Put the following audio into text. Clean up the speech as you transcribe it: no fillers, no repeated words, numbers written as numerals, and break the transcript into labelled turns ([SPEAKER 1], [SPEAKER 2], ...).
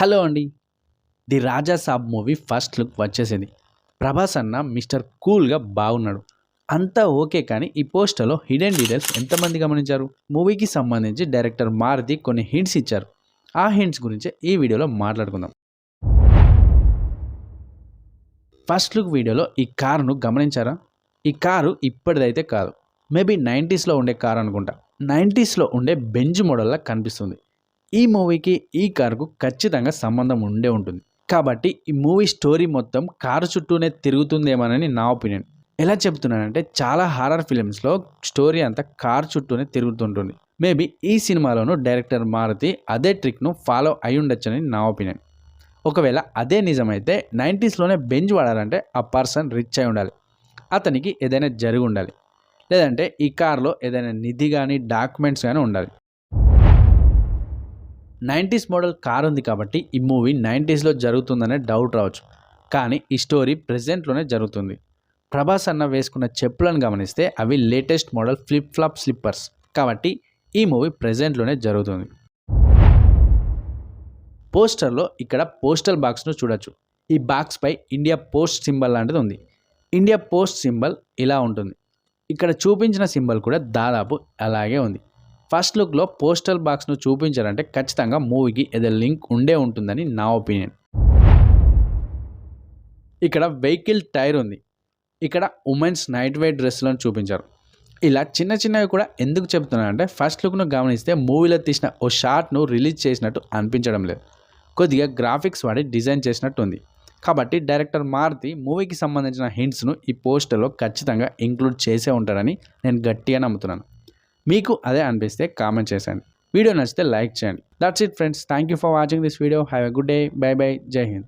[SPEAKER 1] Hello అండి. The Raja Saab movie first look వచ్చేసింది. ప్రభాస్ అన్న మిస్టర్ కూల్గా బాగున్నాడు. అంతా ఓకే, కానీ ఈ పోస్టర్లో హిడెన్ డీటెయిల్స్ ఎంతమంది గమనించారు? మూవీకి సంబంధించి డైరెక్టర్ మారుతి కొన్ని హింట్స్ ఇచ్చారు. ఆ హింట్స్ గురించి ఈ వీడియోలో మాట్లాడుకుందాం. ఫస్ట్ లుక్ వీడియోలో ఈ కారును గమనించారా? ఈ కారు ఇప్పటిదైతే కాదు, మేబీ 90స్లో ఉండే కారు అనుకుంటా. 90స్లో ఉండే బెంజ్ మోడల్లా కనిపిస్తుంది. ఈ మూవీకి ఈ కారుకు ఖచ్చితంగా సంబంధం ఉండే ఉంటుంది. కాబట్టి ఈ మూవీ స్టోరీ మొత్తం కారు చుట్టూనే తిరుగుతుందేమోనని నా ఒపీనియన్. ఎలా చెప్తున్నానంటే, చాలా హారర్ ఫిలిమ్స్లో స్టోరీ అంతా కారు చుట్టూనే తిరుగుతుంటుంది. మేబీ ఈ సినిమాలోనూ డైరెక్టర్ మారుతి అదే ట్రిక్ను ఫాలో అయి ఉండొచ్చని నా ఒపీనియన్. ఒకవేళ అదే నిజమైతే 90స్లోనే బెంజ్ వాడాలంటే ఆ పర్సన్ రిచ్ అయి ఉండాలి, అతనికి ఏదైనా జరిగి ఉండాలి, లేదంటే ఈ కార్లో ఏదైనా నిధి కానీ డాక్యుమెంట్స్ కానీ ఉండాలి. 90s మోడల్ కార్ ఉంది కాబట్టి ఈ మూవీ 90స్లో జరుగుతుందనే డౌట్ రావచ్చు, కానీ ఈ స్టోరీ ప్రెజెంట్లోనే జరుగుతుంది. ప్రభాస్ అన్న వేసుకున్న చెప్పులను గమనిస్తే అవి latest model flip flop slippers, కాబట్టి ఈ మూవీ ప్రెజెంట్లోనే జరుగుతుంది. పోస్టర్లో ఇక్కడ పోస్టల్ బాక్స్ను చూడొచ్చు. ఈ బాక్స్పై ఇండియా పోస్ట్ సింబల్ లాంటిది ఉంది. ఇండియా పోస్ట్ సింబల్ ఇలా ఉంటుంది. ఇక్కడ చూపించిన సింబల్ కూడా దాదాపు అలాగే ఉంది. ఫస్ట్ లుక్లో పోస్టల్ బాక్స్ను చూపించారంటే ఖచ్చితంగా మూవీకి ఏదో లింక్ ఉండే ఉంటుందని నా ఒపీనియన్. ఇక్కడ వెహికల్ టైర్ ఉంది. ఇక్కడ ఉమెన్స్ నైట్ వేర్ డ్రెస్లను చూపించారు. ఇలా చిన్న చిన్నవి కూడా ఎందుకు చెప్తున్నానంటే, ఫస్ట్ లుక్ను గమనిస్తే మూవీలో తీసిన ఓ షాట్ను రిలీజ్ చేసినట్టు అనిపించడం లేదు. కొద్దిగా గ్రాఫిక్స్ వాడి డిజైన్ చేసినట్టు ఉంది. కాబట్టి డైరెక్టర్ మారుతి మూవీకి సంబంధించిన హింట్స్ను ఈ పోస్టర్లో ఖచ్చితంగా ఇంక్లూడ్ చేసే ఉంటారని నేను గట్టిగా నమ్ముతున్నాను. మీకు అదే అనిపిస్తే కామెంట్ చేయండి. వీడియో నచ్చితే లైక్ చేయండి. That's it friends. Thank you for watching this video. Have a good day. By by. జై హింద్.